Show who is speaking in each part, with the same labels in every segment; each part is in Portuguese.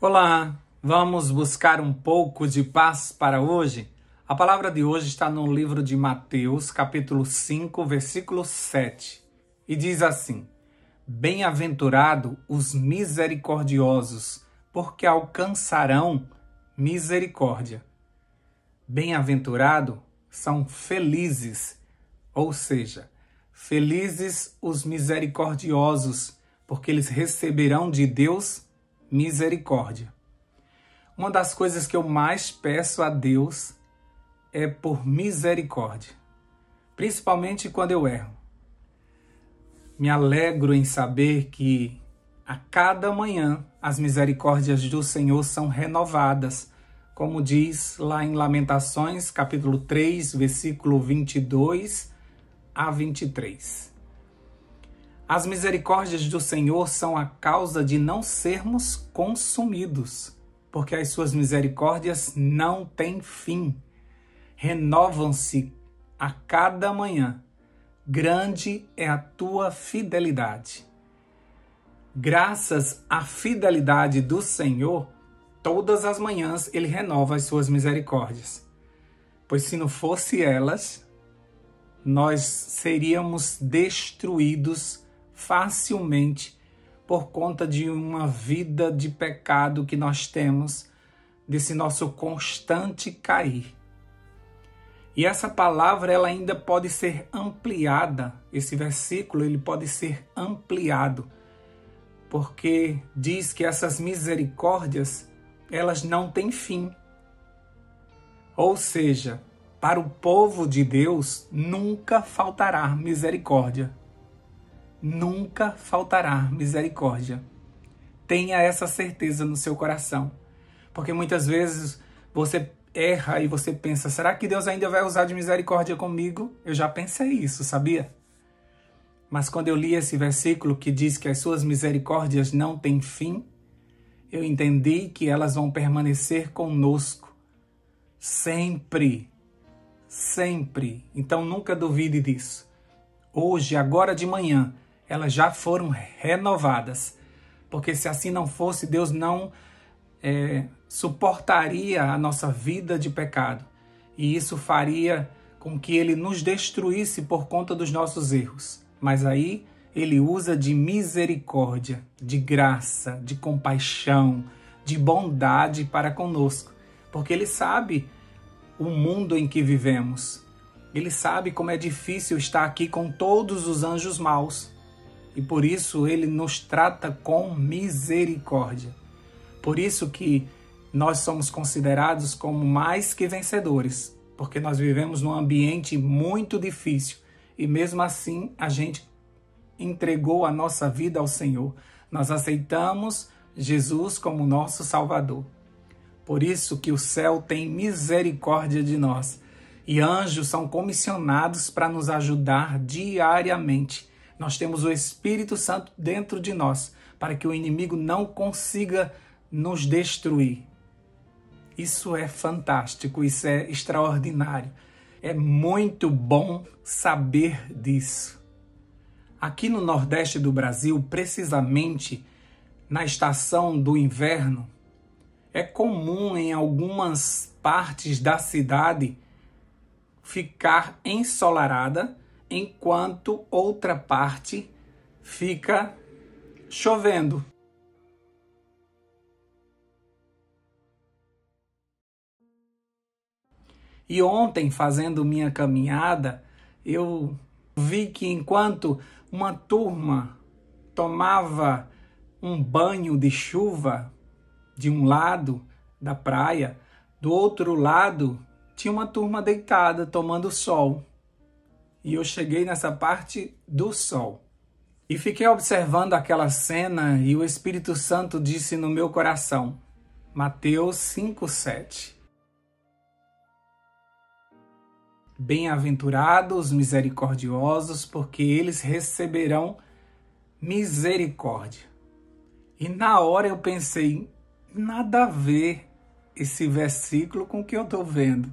Speaker 1: Olá, vamos buscar um pouco de paz para hoje? A palavra de hoje está no livro de Mateus, capítulo 5, versículo 7, e diz assim: Bem-aventurado os misericordiosos, porque alcançarão misericórdia. Bem-aventurado são felizes, ou seja, felizes os misericordiosos, porque eles receberão de Deus misericórdia. Uma das coisas que eu mais peço a Deus é por misericórdia, principalmente quando eu erro. Me alegro em saber que a cada manhã as misericórdias do Senhor são renovadas, como diz lá em Lamentações, capítulo 3, versículo 22 a 23. As misericórdias do Senhor são a causa de não sermos consumidos, porque as suas misericórdias não têm fim. Renovam-se a cada manhã. Grande é a tua fidelidade. Graças à fidelidade do Senhor, todas as manhãs Ele renova as suas misericórdias. Pois se não fosse elas, nós seríamos destruídos facilmente por conta de uma vida de pecado que nós temos, desse nosso constante cair. E essa palavra ela ainda pode ser ampliada, esse versículo ele pode ser ampliado, porque diz que essas misericórdias elas não têm fim. Ou seja, para o povo de Deus nunca faltará misericórdia. Nunca faltará misericórdia. Tenha essa certeza no seu coração. Porque muitas vezes você erra e você pensa, será que Deus ainda vai usar de misericórdia comigo? Eu já pensei isso, sabia? Mas quando eu li esse versículo que diz que as suas misericórdias não têm fim, eu entendi que elas vão permanecer conosco sempre. Sempre. Então nunca duvide disso. Hoje, agora de manhã, elas já foram renovadas. Porque se assim não fosse, Deus não suportaria a nossa vida de pecado. E isso faria com que Ele nos destruísse por conta dos nossos erros. Mas aí Ele usa de misericórdia, de graça, de compaixão, de bondade para conosco. Porque Ele sabe o mundo em que vivemos. Ele sabe como é difícil estar aqui com todos os anjos maus. E por isso Ele nos trata com misericórdia. Por isso que nós somos considerados como mais que vencedores. Porque nós vivemos num ambiente muito difícil. E mesmo assim a gente entregou a nossa vida ao Senhor. Nós aceitamos Jesus como nosso Salvador. Por isso que o céu tem misericórdia de nós. E anjos são comissionados para nos ajudar diariamente. Nós temos o Espírito Santo dentro de nós, para que o inimigo não consiga nos destruir. Isso é fantástico, isso é extraordinário. É muito bom saber disso. Aqui no Nordeste do Brasil, precisamente na estação do inverno, é comum em algumas partes da cidade ficar ensolarada, enquanto outra parte fica chovendo. E ontem, fazendo minha caminhada, eu vi que enquanto uma turma tomava um banho de chuva de um lado da praia, do outro lado tinha uma turma deitada tomando sol. E eu cheguei nessa parte do sol. E fiquei observando aquela cena e o Espírito Santo disse no meu coração, Mateus 5:7. Bem-aventurados os misericordiosos, porque eles receberão misericórdia. E na hora eu pensei, nada a ver esse versículo com o que eu estou vendo.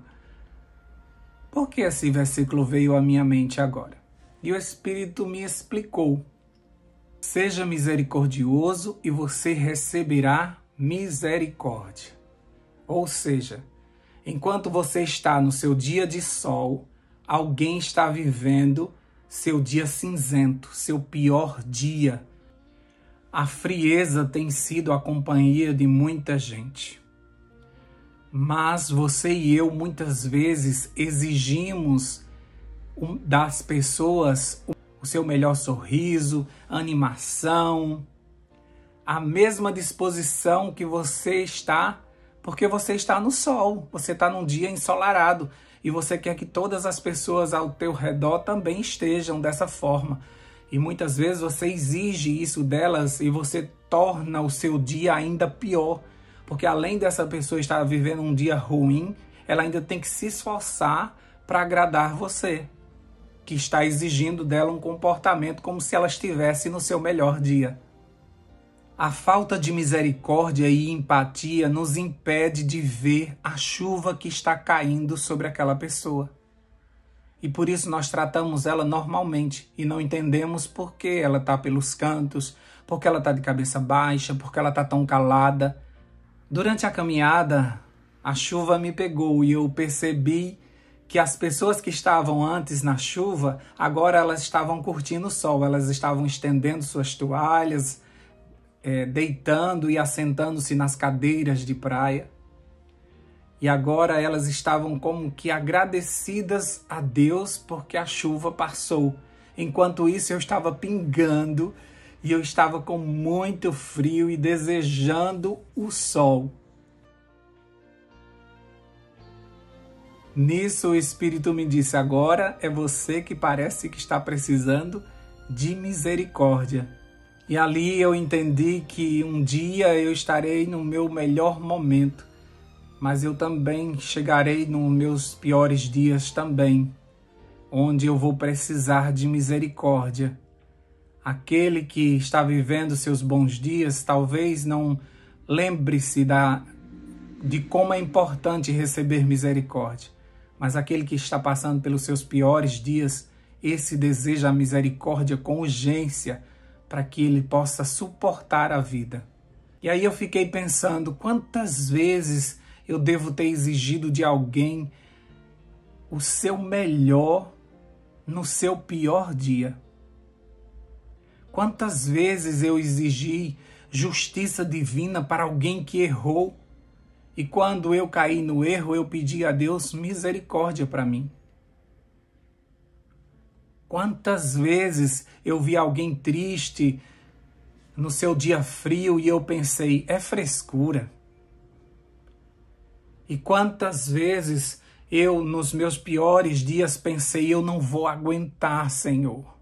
Speaker 1: Por que esse versículo veio à minha mente agora? E o Espírito me explicou. Seja misericordioso e você receberá misericórdia. Ou seja, enquanto você está no seu dia de sol, alguém está vivendo seu dia cinzento, seu pior dia. A frieza tem sido a companhia de muita gente. Mas você e eu muitas vezes exigimos das pessoas o seu melhor sorriso, animação, a mesma disposição que você está, porque você está no sol, você está num dia ensolarado e você quer que todas as pessoas ao teu redor também estejam dessa forma. E muitas vezes você exige isso delas e você torna o seu dia ainda pior, porque além dessa pessoa estar vivendo um dia ruim, ela ainda tem que se esforçar para agradar você, que está exigindo dela um comportamento como se ela estivesse no seu melhor dia. A falta de misericórdia e empatia nos impede de ver a chuva que está caindo sobre aquela pessoa. E por isso nós tratamos ela normalmente e não entendemos por que ela está pelos cantos, por que ela está de cabeça baixa, por que ela está tão calada. Durante a caminhada, a chuva me pegou e eu percebi que as pessoas que estavam antes na chuva, agora elas estavam curtindo o sol, elas estavam estendendo suas toalhas, deitando e assentando-se nas cadeiras de praia. E agora elas estavam como que agradecidas a Deus porque a chuva passou. Enquanto isso eu estava pingando e eu estava com muito frio e desejando o sol. Nisso o Espírito me disse, agora é você que parece que está precisando de misericórdia. E ali eu entendi que um dia eu estarei no meu melhor momento, mas eu também chegarei nos meus piores dias também, onde eu vou precisar de misericórdia. Aquele que está vivendo seus bons dias talvez não lembre-se de como é importante receber misericórdia, mas aquele que está passando pelos seus piores dias, esse deseja a misericórdia com urgência, para que ele possa suportar a vida. E aí eu fiquei pensando, quantas vezes eu devo ter exigido de alguém o seu melhor no seu pior dia? Quantas vezes eu exigi justiça divina para alguém que errou? E quando eu caí no erro, eu pedi a Deus misericórdia para mim. Quantas vezes eu vi alguém triste no seu dia frio e eu pensei, é frescura. E quantas vezes eu, nos meus piores dias, pensei, eu não vou aguentar, Senhor.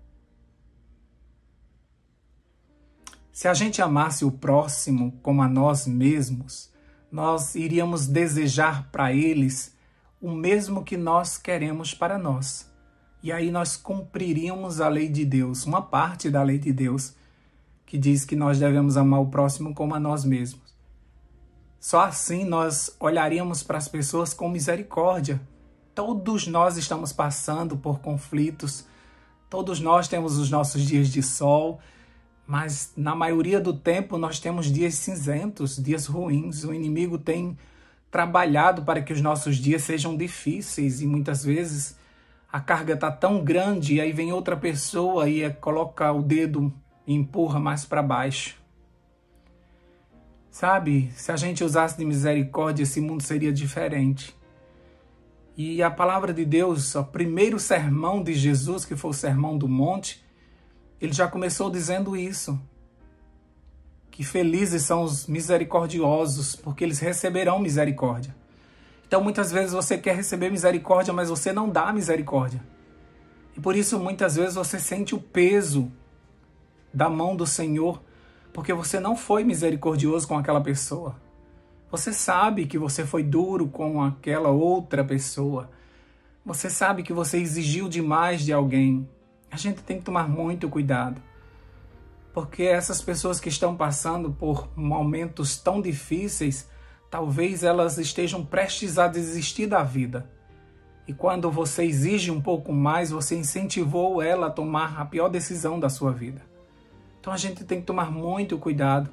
Speaker 1: Se a gente amasse o próximo como a nós mesmos, nós iríamos desejar para eles o mesmo que nós queremos para nós. E aí nós cumpriríamos a lei de Deus, uma parte da lei de Deus, que diz que nós devemos amar o próximo como a nós mesmos. Só assim nós olharíamos para as pessoas com misericórdia. Todos nós estamos passando por conflitos, todos nós temos os nossos dias de sol, mas na maioria do tempo nós temos dias cinzentos, dias ruins. O inimigo tem trabalhado para que os nossos dias sejam difíceis e muitas vezes a carga está tão grande e aí vem outra pessoa e coloca o dedo e empurra mais para baixo. Sabe, se a gente usasse de misericórdia, esse mundo seria diferente. E a palavra de Deus, o primeiro sermão de Jesus, que foi o Sermão do Monte, ele já começou dizendo isso. Que felizes são os misericordiosos, porque eles receberão misericórdia. Então, muitas vezes você quer receber misericórdia, mas você não dá misericórdia. E por isso, muitas vezes, você sente o peso da mão do Senhor, porque você não foi misericordioso com aquela pessoa. Você sabe que você foi duro com aquela outra pessoa. Você sabe que você exigiu demais de alguém. A gente tem que tomar muito cuidado. Porque essas pessoas que estão passando por momentos tão difíceis, talvez elas estejam prestes a desistir da vida. E quando você exige um pouco mais, você incentivou ela a tomar a pior decisão da sua vida. Então a gente tem que tomar muito cuidado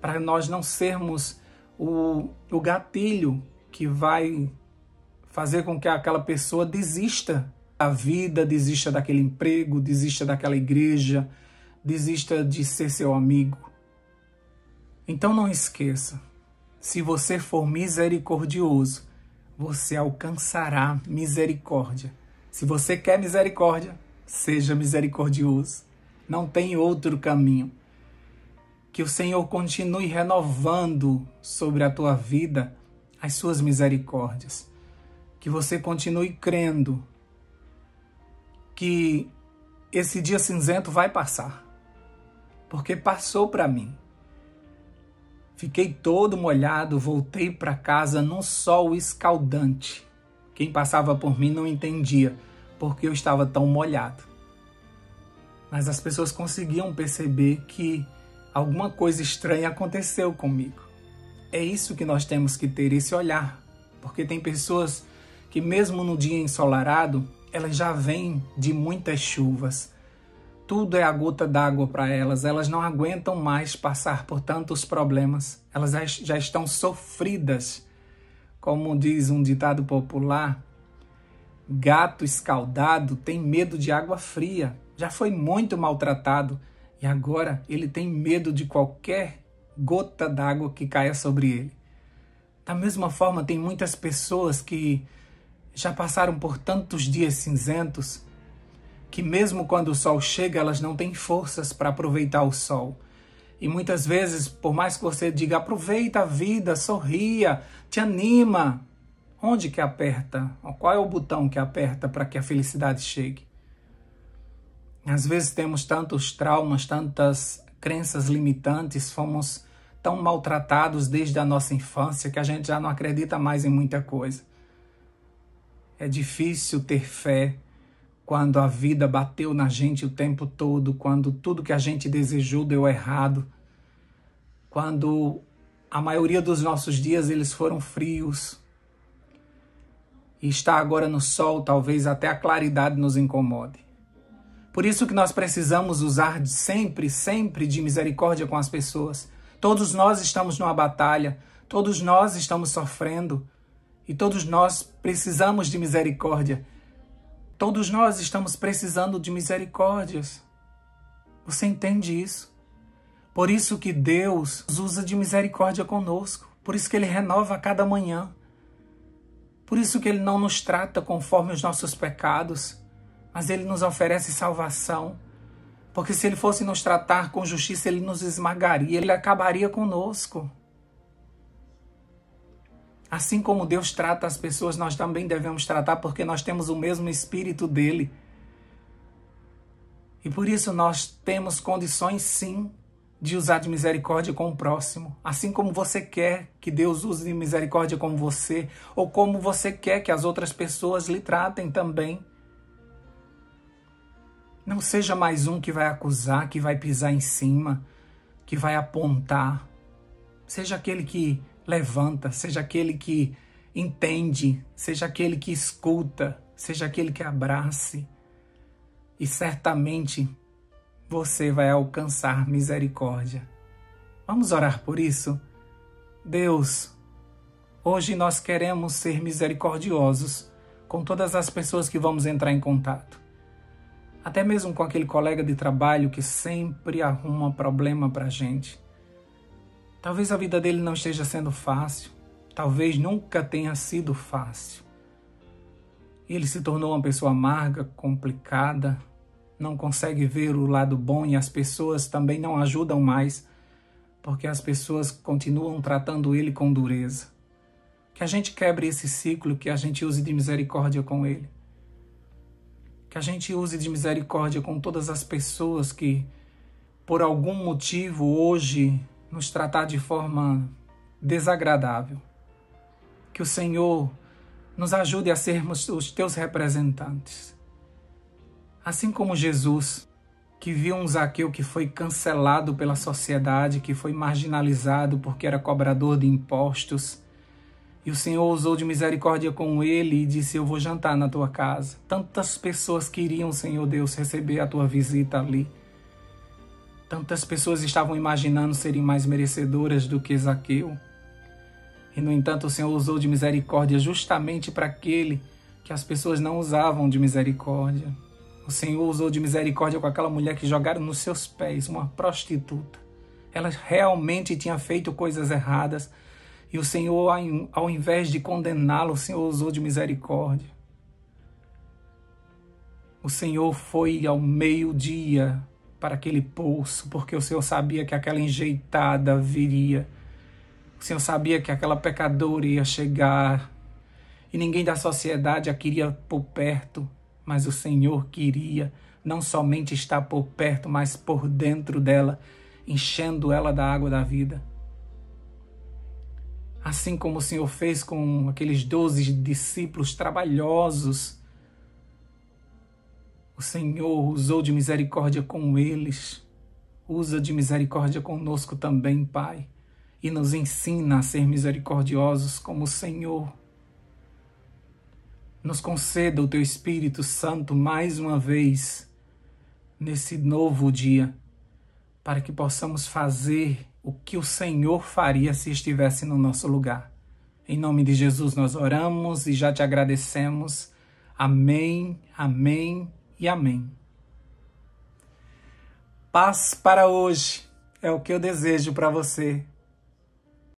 Speaker 1: para nós não sermos o gatilho que vai fazer com que aquela pessoa desista da vida, desista daquele emprego, desista daquela igreja, desista de ser seu amigo. Então não esqueça, se você for misericordioso, você alcançará misericórdia. Se você quer misericórdia, seja misericordioso. Não tem outro caminho. Que o Senhor continue renovando sobre a tua vida as suas misericórdias. Que você continue crendo que esse dia cinzento vai passar. Porque passou para mim. Fiquei todo molhado, voltei para casa num sol escaldante. Quem passava por mim não entendia porque eu estava tão molhado. Mas as pessoas conseguiam perceber que alguma coisa estranha aconteceu comigo. É isso que nós temos que ter, esse olhar. Porque tem pessoas que mesmo no dia ensolarado, elas já vêm de muitas chuvas. Tudo é a gota d'água para elas. Elas não aguentam mais passar por tantos problemas. Elas já estão sofridas. Como diz um ditado popular, gato escaldado tem medo de água fria. Já foi muito maltratado e agora ele tem medo de qualquer gota d'água que caia sobre ele. Da mesma forma, tem muitas pessoas que já passaram por tantos dias cinzentos que mesmo quando o sol chega, elas não têm forças para aproveitar o sol. E muitas vezes, por mais que você diga, aproveita a vida, sorria, te anima, onde que aperta? Qual é o botão que aperta para que a felicidade chegue? Às vezes temos tantos traumas, tantas crenças limitantes, fomos tão maltratados desde a nossa infância que a gente já não acredita mais em muita coisa. É difícil ter fé quando a vida bateu na gente o tempo todo, quando tudo que a gente desejou deu errado, quando a maioria dos nossos dias eles foram frios e está agora no sol, talvez até a claridade nos incomode. Por isso que nós precisamos usar sempre de misericórdia com as pessoas. Todos nós estamos numa batalha, todos nós estamos sofrendo e todos nós precisamos de misericórdia. Todos nós estamos precisando de misericórdias. Você entende isso? Por isso que Deus usa de misericórdia conosco. Por isso que Ele renova a cada manhã. Por isso que Ele não nos trata conforme os nossos pecados, mas Ele nos oferece salvação. Porque se Ele fosse nos tratar com justiça, Ele nos esmagaria, Ele acabaria conosco. Assim como Deus trata as pessoas, nós também devemos tratar, porque nós temos o mesmo Espírito dEle. E por isso nós temos condições, sim, de usar de misericórdia com o próximo. Assim como você quer que Deus use de misericórdia com você, ou como você quer que as outras pessoas lhe tratem também. Não seja mais um que vai acusar, que vai pisar em cima, que vai apontar. Seja aquele que levanta, seja aquele que entende, seja aquele que escuta, seja aquele que abrace. E certamente você vai alcançar misericórdia. Vamos orar por isso? Deus, hoje nós queremos ser misericordiosos com todas as pessoas que vamos entrar em contato. Até mesmo com aquele colega de trabalho que sempre arruma problema para a gente. Talvez a vida dele não esteja sendo fácil. Talvez nunca tenha sido fácil. Ele se tornou uma pessoa amarga, complicada, não consegue ver o lado bom e as pessoas também não ajudam mais, porque as pessoas continuam tratando ele com dureza. Que a gente quebre esse ciclo, que a gente use de misericórdia com ele. Que a gente use de misericórdia com todas as pessoas que, por algum motivo, hoje nos tratar de forma desagradável. Que o Senhor nos ajude a sermos os teus representantes. Assim como Jesus, que viu um Zaqueu que foi cancelado pela sociedade, que foi marginalizado porque era cobrador de impostos, e o Senhor usou de misericórdia com ele e disse, eu vou jantar na tua casa. Tantas pessoas queriam, Senhor Deus, receber a tua visita ali. Tantas pessoas estavam imaginando serem mais merecedoras do que Zaqueu. E, no entanto, o Senhor usou de misericórdia justamente para aquele que as pessoas não usavam de misericórdia. O Senhor usou de misericórdia com aquela mulher que jogaram nos seus pés, uma prostituta. Ela realmente tinha feito coisas erradas. E o Senhor, ao invés de condená-la, o Senhor usou de misericórdia. O Senhor foi ao meio-dia para aquele poço, porque o Senhor sabia que aquela enjeitada viria. O Senhor sabia que aquela pecadora ia chegar. E ninguém da sociedade a queria por perto, mas o Senhor queria não somente estar por perto, mas por dentro dela, enchendo ela da água da vida. Assim como o Senhor fez com aqueles 12 discípulos trabalhosos, o Senhor usou de misericórdia com eles, usa de misericórdia conosco também, Pai, e nos ensina a ser misericordiosos como o Senhor. Nos conceda o Teu Espírito Santo mais uma vez nesse novo dia, para que possamos fazer o que o Senhor faria se estivesse no nosso lugar. Em nome de Jesus nós oramos e já te agradecemos. Amém, amém e amém. Paz para hoje é o que eu desejo para você.